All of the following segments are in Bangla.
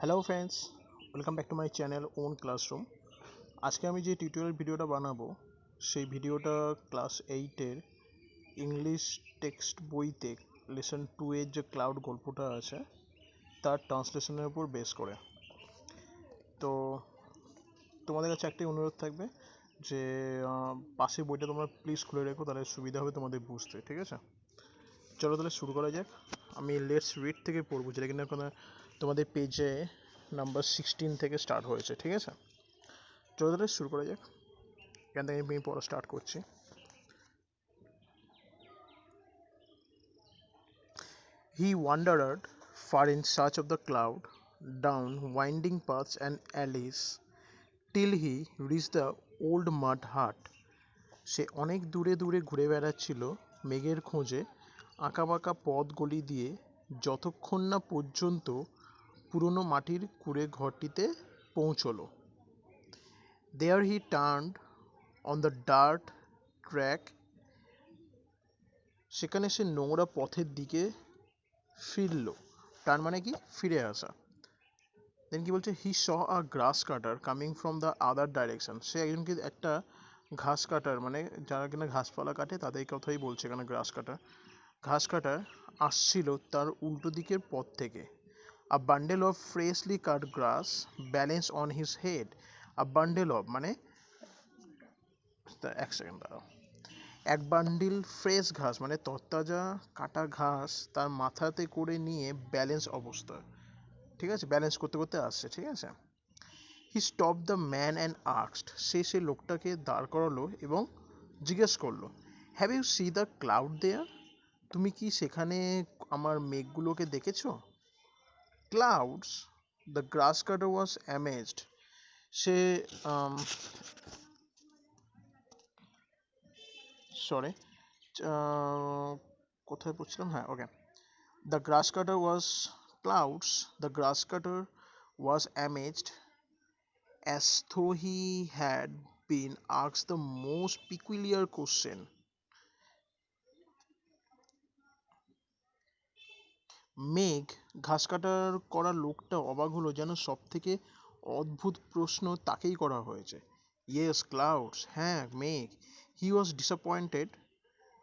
Hello friends, welcome back to my channel own classroom. আজকে আমি যে টিউটোরিয়াল ভিডিওটা বানাবো সেই ভিডিওটা ক্লাস 8-এর ইংলিশ টেক্সট বইতে লেসন 2-এর যে ক্লাউড গল্পটা আছে তার ট্রান্সলেশনের উপর বেস করে। তো তোমাদের কাছে একটাই অনুরোধ থাকবে যে পাশের বইটা তোমরা প্লিজ খুলে রেখো, তাহলে সুবিধা হবে তোমাদের বুঝতে। ঠিক আছে, চলো তাহলে শুরু করা যাক। আমি লেটস রিড থেকে পড়বো, যেটা কিনা তোমাদের পেজে নাম্বার 16 থেকে স্টার্ট হয়েছে। ঠিক আছে, চলো তাহলে শুরু করা যাক। এখান থেকে আমি পড়া স্টার্ট করছি। He wandered far in search of the cloud, down winding paths and alleys, till he reached the old mud hut. সে অনেক দূরে দূরে ঘুরে বেড়াচ্ছিল মেঘের খোঁজে, আঁকাবাঁকা পথ গলি দিয়ে, যতক্ষণ না পর্যন্ত পুরনো মাটির কুঁড়ে ঘরটিতে পৌঁছলো। There he turned on the dirt track. সেখানে সে নোংরা পথের দিকে ফিরল। তার মানে কি, ফিরে আসা। দেন কি বলছে, he saw a grass cutter coming from the other direction. সে একজনকে একটা ঘাস কাটার, মানে যারা কিনা ঘাসপালা কাটে তাদের কথাই বলছে এখানে গ্রাস কাটার। ঘাস কাটার আসছিল তার উল্টো দিকের পথ থেকে। A bundle of freshly cut grass balance on his head. A bundle of মানে, এক সেকেন্ড দাঁড়াও, এক বান্ডিল ফ্রেশ ঘাস মানে তরতাজা কাটা ঘাস তার মাথাতে করে নিয়ে ব্যালেন্স অবস্থা। ঠিক আছে, ব্যালেন্স করতে করতে আসছে। ঠিক আছে, he stop the man and asked. সে লোকটাকে দাঁড় করালো এবং জিজ্ঞেস করলো, have you see the cloud there? তুমি কি সেখানে আমার মেঘগুলোকে দেখেছো? Clouds? The grass cutter was amazed. সে সরি, কোথায় পড়ছিলাম, হ্যাঁ, ওকে। The grass cutter was clouds. The grass cutter was amazed, as though he had been asked the most peculiar question. মেঘ, ঘাস কাটার করা লোকটা অবাক হলো, যেন সব থেকে অদ্ভুত প্রশ্ন তাকেই করা হয়েছে। ইয়েস, ক্লাউডস, হ্যাঁ মেঘ। He was disappointed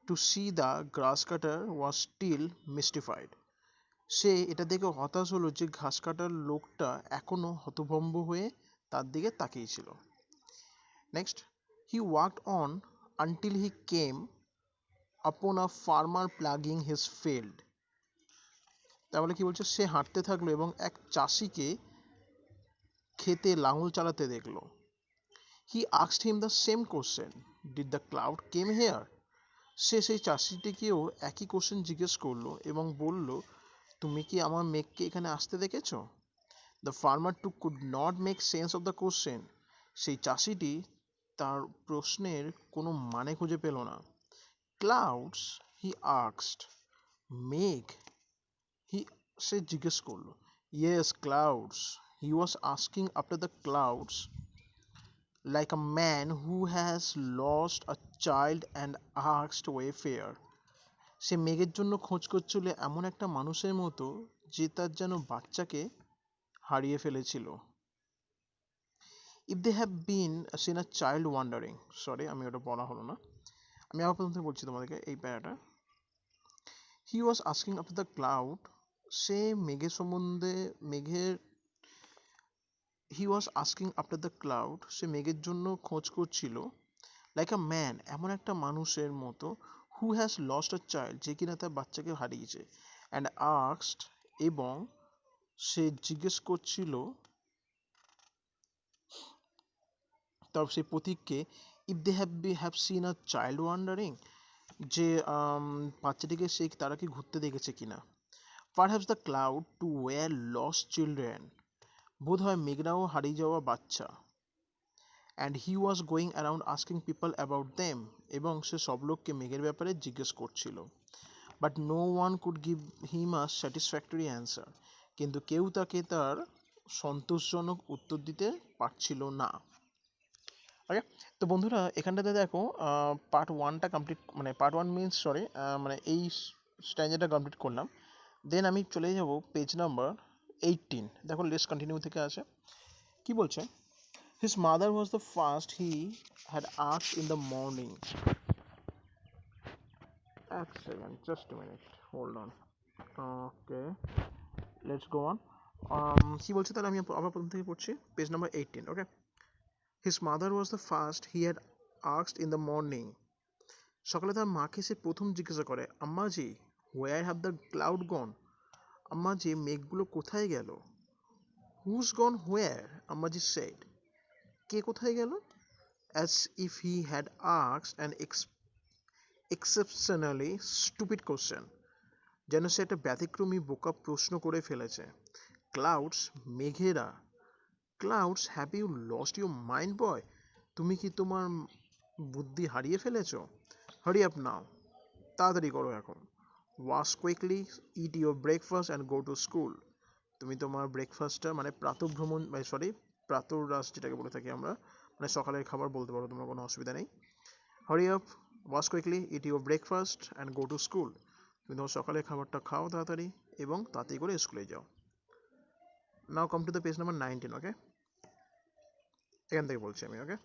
to see the grass cutter was still mystified. সে এটা দেখে হতাশ হলো যে ঘাস কাটার লোকটা এখনো হতভম্ব হয়ে তার দিকে তাকিয়েছিল। Next, he walked on until he came upon a farmer plugging his field. তাহলে কি বলছে, সে হাঁটতে থাকলো এবং এক চাষিকে খেতে লাঙল চালাতে দেখলো। He asked him the same question, did the cloud came here? সে সেই চাষিটিকেও একই কোশ্চেন জিজ্ঞেস করলো এবং বলল, তুমি কি আমার মেঘকে এখানে আসতে দেখেছো? The farmer too could not make sense of the question. সেই চাষিটি তার প্রশ্নের কোনো মানে খুঁজে পেল না। ক্লাউডস? He asked. মেঘ? হি, সে জিজ্ঞেস করলো। Yes, clouds. He was asking after the clouds like a man who has lost a child and asked wayfarer. সে মেঘের জন্য খোঁজ করছিল এমন একটা মানুষের মতো যে তার যেন বাচ্চাকে হারিয়ে ফেলেছিল। If they have been seen a child wandering, sorry আমি ওটা বলা হলো না, আমি আবার প্রথম থেকে বলছি তোমাদেরকে এই প্যারাটা। He was asking after the cloud. সে মেঘের সম্বন্ধে, মেঘের, he was asking after the cloud, সে মেঘের জন্য খোঁজ করছিল লাইক আ ম্যান, এমন একটা মানুষের মতো, হু হ্যাজ লস্ট আ চাইল্ড, যে কিনা তার বাচ্চাকে হারিয়েছে, অ্যান্ড আস্কড, এবং সে জিজ্ঞেস করছিল তার সেই প্রতীককে, if they have seen a child wandering, যে বাচ্চাটিকে সে তারা কি ঘুরতে দেখেছে কিনা। Perhaps the cloud too were lost children, বোধ হয় মেঘরাও হারিয়ে যাওয়া বাচ্চা। And he was going around asking people about them, এবং সে সব লোককে মেঘের ব্যাপারে জিজ্ঞেস করছিল। But no one could give him a satisfactory answer, কিন্তু কেউ তাকে তার সন্তোষজনক উত্তর দিতে পারছিল না। ওকে, তো বন্ধুরা এখানটাতে দেখো পার্ট ওয়ানটা কমপ্লিট, মানে পার্ট ওয়ান মিনস মানে এই স্ট্যান্ডারটা কমপ্লিট করলাম। দেন আমি চলে যাব পেজ নাম্বার 18 দেখো লেটস কন্টিনিউ থেকে আসে কি বলছে his mother was the first he had asked in the morning. এক second, just a minute, hold on. Okay, let's go on. কি বলছে তাহলে আমি আবার প্রথম থেকে পড়ছি page number 18. Okay, his mother was the first he had asked in the morning. সকালে তার মাকে সে প্রথম জিজ্ঞাসা করে আম্মাজি where have the cloud gone? আম্মাজি মেঘগুলো কোথায় গেল? who's gone where? আম্মাজি said. কে কোথায় গেল? as if he had asked an exceptionally stupid question. যেন সে একটা ব্যতিক্রমী বোকা প্রশ্ন করে ফেলেছে। ক্লাউডস মেঘেরা। Clouds have you lost your mind boy? তুমি কি তোমার বুদ্ধি হারিয়ে ফেলেছো? হারি আপ নাও, তাড়াতাড়ি করো এখন। Wash quickly, it your breakfast and go to school. তুমি তোমার ব্রেকফাস্টটা মানে প্রাতঃভ্রমণ প্রাতরাশ যেটাকে বলে থাকি আমরা, মানে সকালের খাবার বলতে পারো, তোমার কোনো অসুবিধা নেই। Hurry up, wash quickly, it your breakfast and go to school. তুমি তোমার সকালের খাবারটা খাও তাড়াতাড়ি এবং তাড়াতাড়ি করে স্কুলে যাও। Now come to the page number 19. Okay, এখান থেকে বলছি আমি। Okay,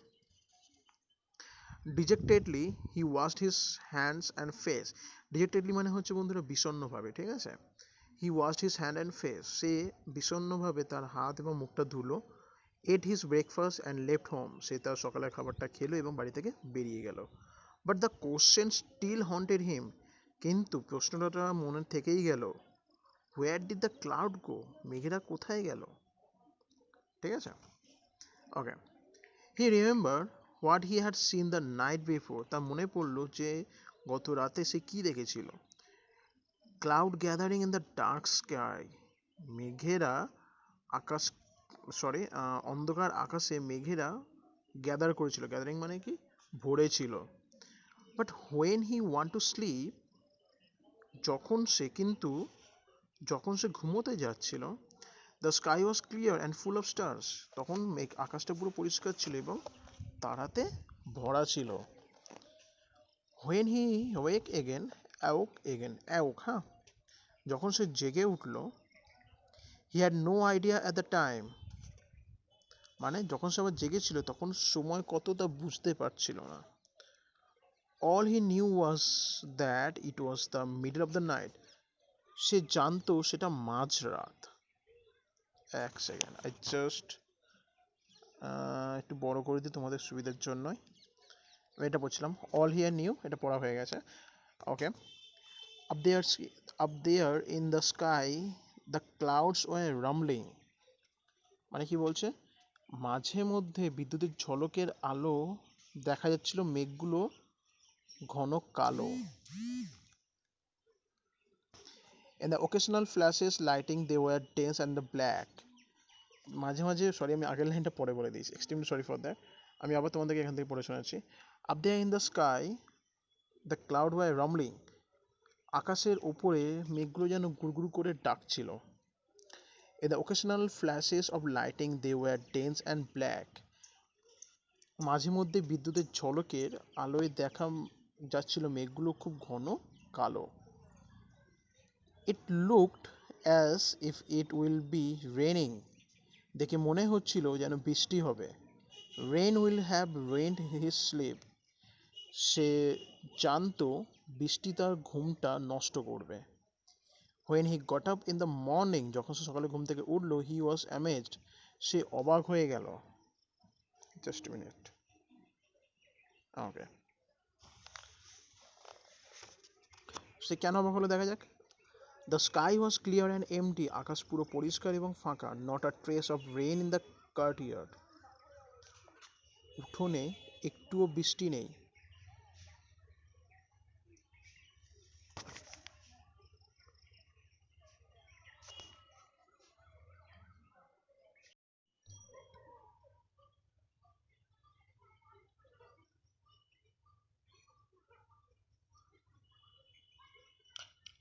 dejectedly he washed his hands and face. Dejectedly মানে হচ্ছে বন্ধুরা বিষণ্ণভাবে, ঠিক আছে। He washed his hand and face, সে বিষণ্ণভাবে তার হাত এবং মুখটা ধুলো। Ate his breakfast and left home, সে তার সকালের খাবারটা খেলো এবং বাড়ি থেকে বেরিয়ে গেল। But the question still haunted him, কিন্তু প্রশ্নটা মনে থেকেই গেল। Where did the cloud go, মেঘেরা কোথায় গেল? ঠিক আছে, okay. He remember what he had seen the night before, তার মনে পড়লো যে গত রাতে সে কি দেখেছিল। Cloud gathering in the dark sky, মেঘেরা আকাশ অন্ধকার আকাশে মেঘেরা গ্যাদার করেছিল। গ্যাদারিং মানে কি, ভরেছিল। But when he want to sleep, যখন সে ঘুমোতে যাচ্ছিল, the sky was clear and full of stars, তখন আকাশটা পুরো পরিষ্কার ছিল এবং তারাতে ভরা ছিল। হোয়েন হি অ্যাওক, হ্যাঁ, যখন সে জেগে উঠল, he had no idea at the time, মানে যখন সে আবার জেগেছিল তখন সময় কত তা বুঝতে পারছিল না। All he knew was that it was the middle of the night, সে জানতো সেটা মাঝরাত। এক সেকেন্ড, আই জাস্ট একটু বড় করে দিই তোমাদের সুবিধার জন্যই। আমি এটা বলছিলাম, অল হিয়ার নিউ, এটা পড়া হয়ে গেছে। Okay, up there in the sky the clouds were rumbling, মানে কি বলছে, মাঝে মধ্যে বিদ্যুতের ঝলকের আলো দেখা যাচ্ছিল, মেঘগুলো ঘন কালো। In the occasional flashes lighting they were dense and the black, মাঝে মাঝে, আমি আগের লাইনটা পরে বলে দিয়েছি, এক্সট্রিমলি সরি ফর দ্যাট। আমি আবার তোমাদেরকে এখান থেকে পড়ে শোনাচ্ছি। Up there in the sky the cloud were rumbling, আকাশের ওপরে মেঘগুলো যেন গুড়গুড় করে ডাকছিল। In the occasional flashes of lighting they were dense and black, মাঝে মধ্যে বিদ্যুতের ঝলকের আলোয় দেখা যাচ্ছিল মেঘগুলো খুব ঘন কালো। It looked as if it will be raining, দেখে মনে হচ্ছিল যেন বৃষ্টি হবে। Rain will have rained his sleep, সে জানতো বৃষ্টি তার ঘুমটা নষ্ট করবে। When he got up in the morning, যখন সে সকালে ঘুম থেকে উঠলো, he was amazed, সে অবাক হয়ে গেল। Just a minute. Okay. সে কেন অবাক হলো দেখা যাক। The sky was clear and empty, আকাশ পুরো পরিষ্কার এবং ফাঁকা। Not a trace of rain in the courtyard, উঠোনে একটুও বৃষ্টি নেই।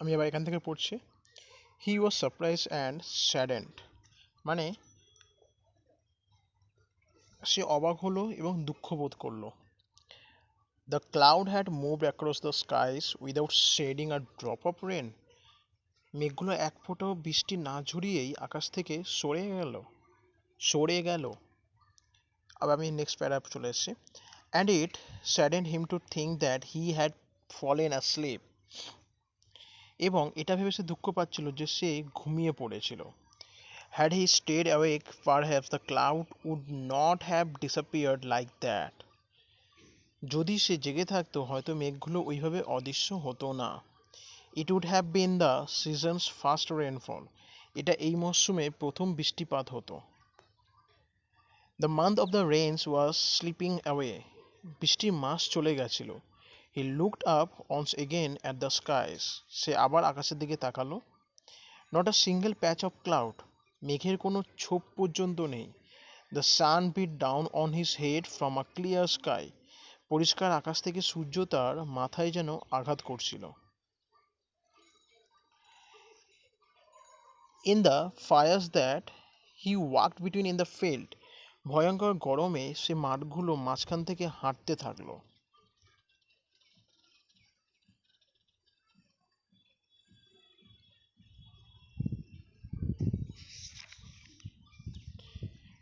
আমি এবার এখান থেকে পড়ছি। He was surprised and saddened, মানে সে অবাক হলো এবং দুঃখ বোধ করলো। The cloud had moved across the skies without shedding a drop of rain, মেঘগুলো এক ফোঁটাও বৃষ্টি না ঝরিয়েই আকাশ থেকে সরে গেল। আবার আমি নেক্সট প্যারাগ্রাফ চলে এসেছি। And it saddened him to think that he had fallen asleep. এবং এটা ভেবে সে দুঃখ পাচ্ছিল যে সে ঘুমিয়ে পড়েছিল। Had he stayed awake, perhaps the cloud would not have disappeared like that. যদি সে জেগে থাকতো হয়তো মেঘগুলো ওইভাবে অদৃশ্য হতো না। It would have been the season's first rainfall. এটা এই মরশুমে প্রথম বৃষ্টিপাত হতো। The month of the rains was slipping away. বৃষ্টির মাস চলে গেছিল। He looked up once again at the skies. সে আবার আকাশের দিকে তাকালো। Not a single patch of cloud. মেঘের কোনো ছোপ পর্যন্ত নেই। The sun beat down on his head from a clear sky. পরিষ্কার আকাশ থেকে সূর্য তার মাথায় যেন আঘাত করছিল। In the fires that he walked between in the field. ভয়ঙ্কর গরমে সে মাঠগুলো মাঝখান থেকে হাঁটতে থাকলো।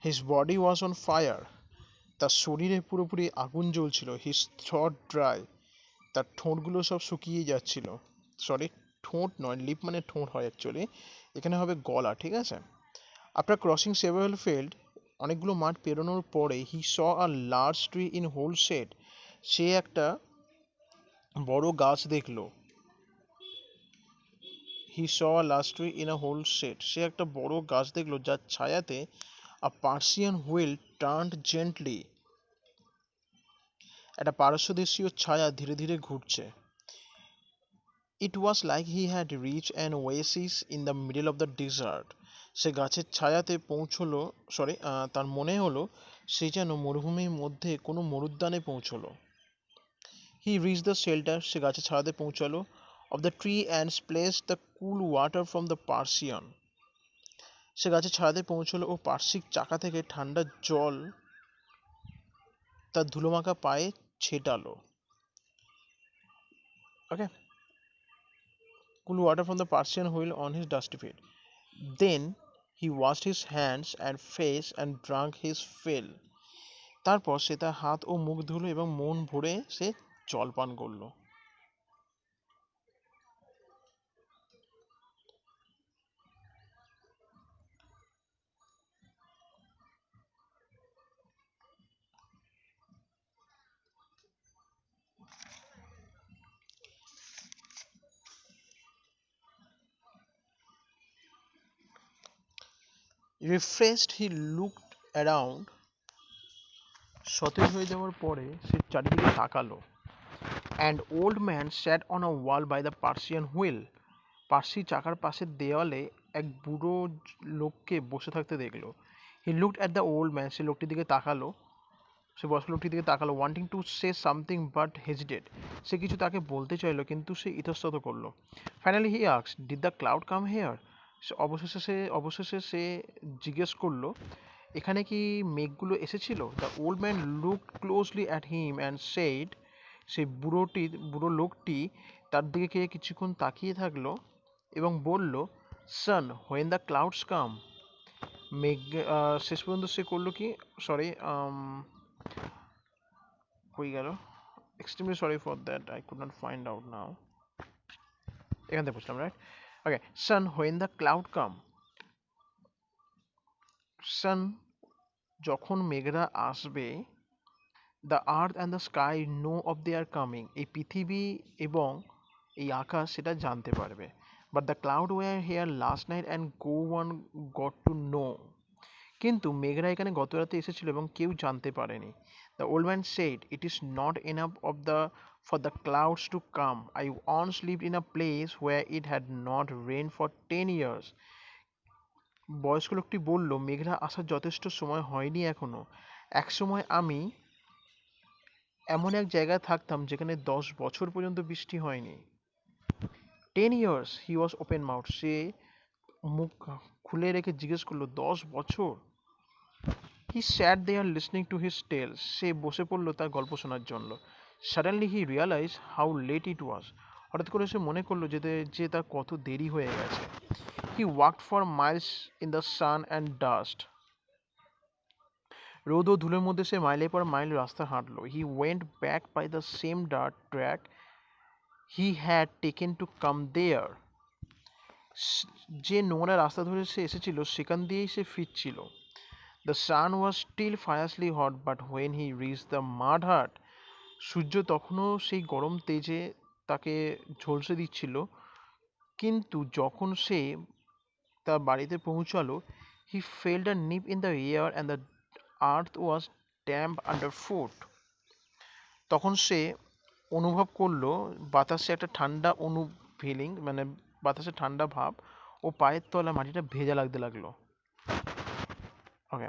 His body was on fire. তার শরীরে পুরোপুরি আগুন জ্বলছিল। His throat dry. তার ঠোঁটগুলো সব শুকিয়ে যাচ্ছিল। সরি, ঠোঁট নয়, লিপ মানে ঠোঁট হয় অ্যাকচুয়ালি, এখানে হবে গলা, ঠিক আছে। আফটার ক্রসিং সেভারাল ফিল্ড, অনেকগুলো মাঠ পেরোনোর পরে, he saw a large tree in whole shade. সে একটা বড় গাছ দেখলো। He saw a large tree in a whole shade. সে একটা বড় গাছ দেখলো যার ছায়াতে a Persian wheel turned gently. একটা পারস্যদেশীয় ছায়া ধীরে ধীরে ঘুরছে। It was like he had reached an oasis in the middle of the desert. সে গাছের ছায়াতে পৌঁছলো, তার মনে হলো সে যেন মরুভূমির মধ্যে কোনো মরুদ্যানে পৌঁছলো। He reached the shelter. সে গাছের ছায়াতে পৌঁছালো of the tree and splashed the cool water from the Persian. সে গাছের ছায়াতে পৌঁছলো ও পার্শ্বিক চাকা থেকে ঠান্ডা জল তার ধুলোমাখা পায়ে ছেটালো। ওকে, cool water from the Persian wheel on his dusty feet. Then he washed his hands and face and drank his fill. তারপর সে তার হাত ও মুখ ধুলো এবং মন ভরে সে জল পান করলো। Refreshed, he looked around. সতেজ হয়ে যাওয়ার পরে সে চারিদিকে তাকালো। An old man sat on a wall by the Persian wheel. Parsi চাকার পাশের দেওয়ালে এক বুড়ো লোককে বসে থাকতে দেখলো। He looked at the old man. সে লোকটির দিকে তাকালো। সে বয়স্ক লোকটির দিকে তাকালো, wanting to say something but hesitated. সে কিছু তাকে বলতে চাইলো কিন্তু সে ইতস্তত করলো। Finally he asked, did the cloud come here? অবশেষে সে জিজ্ঞেস করলো, এখানে কি মেঘগুলো এসেছিল? The old man looked closely at him and said. সেই বুড়ো লোকটি তার দিকে কিছুক্ষণ তাকিয়ে থাকলো এবং বলল, son, when the clouds come. মেঘ, শেষ পর্যন্ত সে করলো কি, সরি, হয়ে গেল। Extremely sorry for that, I could not find out now. এখান থেকে বুঝলাম, right? Okay, son, when the cloud come. Son, যখন মেঘরা আসবে, the earth and the sky know of their coming. এই পৃথিবী এবং এই আকাশ সেটা জানতে পারবে। But the cloud were here last night and go one got to know. কিন্তু মেঘরা এখানে গত রাতে এসেছিল এবং কেউ জানতে পারেনি। The old man said, it is not enough of the for the clouds to come. I once lived in a place where it had not rain for 10 years. বয়স্ক লোকটি বলল, মেঘরা আসার যথেষ্ট সময় হয়নি এখনো। একসময় আমি এমন এক জায়গায় থাকতাম যেখানে 10 বছর পর্যন্ত বৃষ্টি হয়নি। 10 years, he was open mouth. সে মুখ খুলে রেখে জিজ্ঞেস করলো, 10 বছর? He sat there listening to his tales. সে বসে পড়লো তার গল্প শোনার জন্য। Suddenly he realize how late it was. হঠাৎ করে সে মনে করলো যে তার কত দেরি হয়ে গেছে। He walked for miles in the sun and dust. রোদ ও ধুলোর মধ্যে সে মাইলের পর মাইল রাস্তা হাঁটলো। He went back by the same dirt track he had taken to come there. যে নোংরা রাস্তা ধরে সে এসেছিল সেখান দিয়েই সে ফিরছিল। The sun was still fiercely hot, but when he reach the mud hut, সূর্য তখনও সেই গরম তেজে তাকে ঝলসে দিচ্ছিল, কিন্তু যখন সে তার বাড়িতে পৌঁছালো, হি felt a Nip in the air and the earth was damp under foot. তখন সে অনুভব করলো বাতাসে একটা ঠান্ডা ফিলিং, মানে বাতাসে ঠান্ডা ভাব, ও পায়ের তলা মাটিটা ভেজা লাগতে লাগলো। Okay,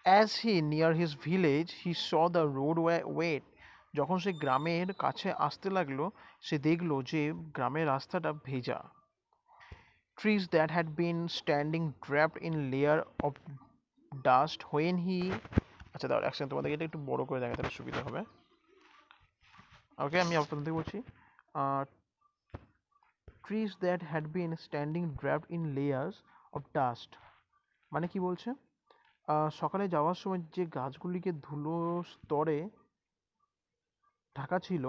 as he near his village he saw the road wet. যখন সে গ্রামের কাছে আসতে লাগলো, সে দেখলো যে গ্রামের রাস্তাটা ভেজা। Trees that had been standing draped in layer of dust when he, আচ্ছা দাঁড়াও একসাথে তোমাদেরকে এটা একটু বড় করে দেখা তাহলে সুবিধা হবে। ওকে, আমি আপনাদের বলছি, trees that had been standing draped in layers of dust, মানে কি বলছে, সকালে যাওয়ার সময় যে গাছগুলিকে ধুলো স্তরে ঢাকা ছিল,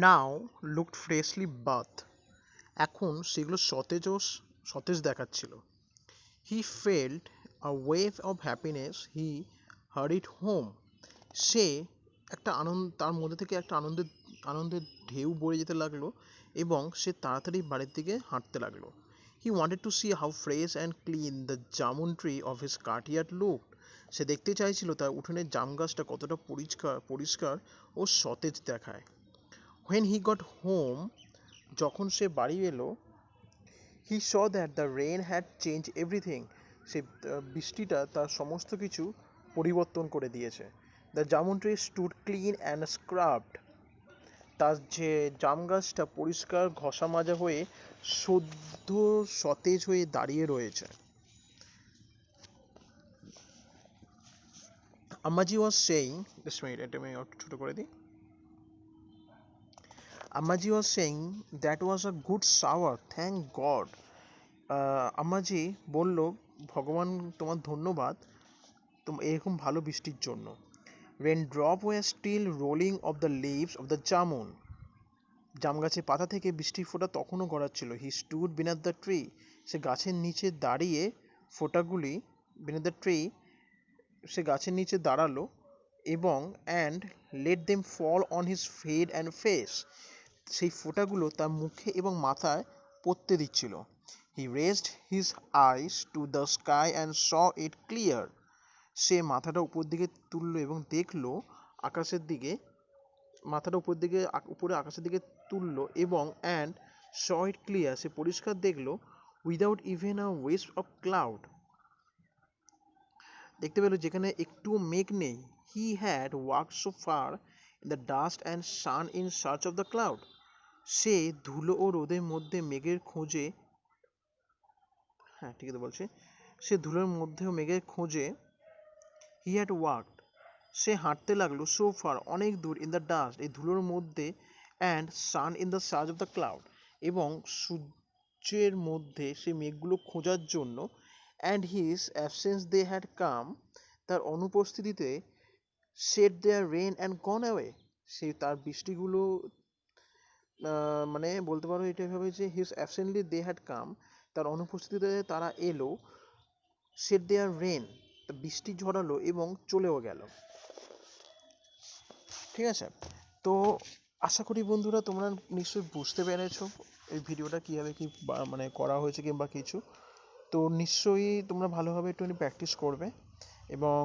নাও লুকড ফ্রেশলি বাথ, এখন সেগুলো সতেজ দেখাচ্ছিল। He felt a wave of happiness, he hurried home, সে একটা তার মধ্যে থেকে একটা আনন্দের ঢেউ বয়ে যেতে লাগলো এবং সে তাড়াতাড়ি বাড়ির দিকে হাঁটতে লাগলো। He wanted to see how fresh and clean the jamun tree of his courtyard looked, সে দেখতে চাইছিল তার উঠোনের জাম গাছটা কতটা পরিষ্কার ও সতেজ দেখায়। হোয়েন হি গট হোম, যখন সে বাড়ি এলো, he saw that the rain had change everything, সে বৃষ্টিটা তার সমস্ত কিছু পরিবর্তন করে দিয়েছে। The jamun tree stood clean and scrubbed, তার যে জাম গাছটা পরিষ্কার ঘষা মাজা হয়ে সদ্য সতেজ হয়ে দাঁড়িয়ে রয়েছে। Ammaji was saying, just minute, এটা আমি একটু ছোট করে দিই। Ammaji was saying that was a good shower, thank god. Ammaji বলল, ভগবান তোমার ধন্যবাদ এরকম ভালো বৃষ্টির জন্য। Rain drop were still rolling off the leaves of the jamun, জাম গাছের পাতা থেকে বৃষ্টির ফোঁটা তখনও গড়াচ্ছিল। He stood beneath the tree, সে গাছের নিচে দাঁড়িয়ে ফোঁটাগুলি, বিনাথ দ্য ট্রি, সে গাছের নিচে দাঁড়ালো এবং and let them fall on his head and face, সেই ফোঁটাগুলো তার মুখে এবং মাথায় পড়তে দিচ্ছিল। He raised his eyes to the sky and saw it clear, সে মাথাটা উপর দিকে তুললো এবং দেখলো আকাশের দিকে, মাথাটা উপরে আকাশের দিকে তুললো এবং অ্যান্ড স ইট ক্লিয়ার, সে পরিষ্কার দেখলো, without even a waste of cloud, দেখতে পেলো যেখানে একটুও মেঘ নেই। He had walked so far in the dust and sun in search of the cloud, সে ধুলো ও রোদের মধ্যে মেঘের খোঁজে, হ্যাঁ ঠিকই তো বলছি, সে ধুলোর মধ্যেও মেঘের খোঁজে, হি হ্যাড ওয়াকড, সে হাঁটতে লাগলো, সো ফার অনেক দূর, ইন দ্য ডাস্ট এই ধুলোর মধ্যে, and sun in the search of the cloud এবং সূর্যের মধ্যে সে মেঘগুলো খোঁজার জন্য, and his absence they had come, তার অনুপস্থিতিতে, shed their rain and gone away, সে তার বৃষ্টিগুলো, মানে বলতে পারো এটা এভাবে যে হিজ অ্যাবসেন্টলি দে হ্যাড কাম, তার অনুপস্থিতিতে তারা এলো, শেড দেয়ার রেন, বৃষ্টি ঝরালো এবং চলেও গেল। ঠিক আছে, তো আশা করি বন্ধুরা তোমরা নিশ্চয়ই বুঝতে পেরেছো এই ভিডিওটা কীভাবে কি মানে করা হয়েছে কিংবা কিছু। তো নিশ্চয়ই তোমরা ভালোভাবে একটুখানি প্র্যাকটিস করবে এবং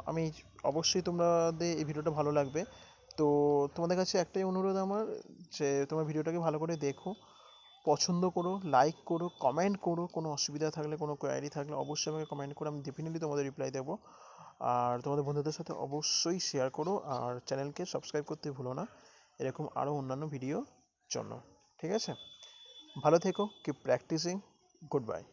আমি অবশ্যই তোমাদের এই ভিডিওটা ভালো লাগবে। তো তোমাদের কাছে একটাই অনুরোধ আমার, যে তোমার ভিডিওটাকে ভালো করে দেখো, পছন্দ করো, লাইক করো, কমেন্ট করো, কোনো অসুবিধা থাকলে, কোনো কোয়ারি থাকলে অবশ্যই আমাকে কমেন্ট করো, আমি ডেফিনেটলি তোমাদের রিপ্লাই দেবো। আর তোমাদের বন্ধুদের সাথে অবশ্যই শেয়ার করো, আর চ্যানেলকে সাবস্ক্রাইব করতে ভুলো না এরকম আরও অন্যান্য ভিডিওর জন্য। ঠিক আছে, ভালো থেকো, কিপ প্র্যাকটিসিং, গুড বাই।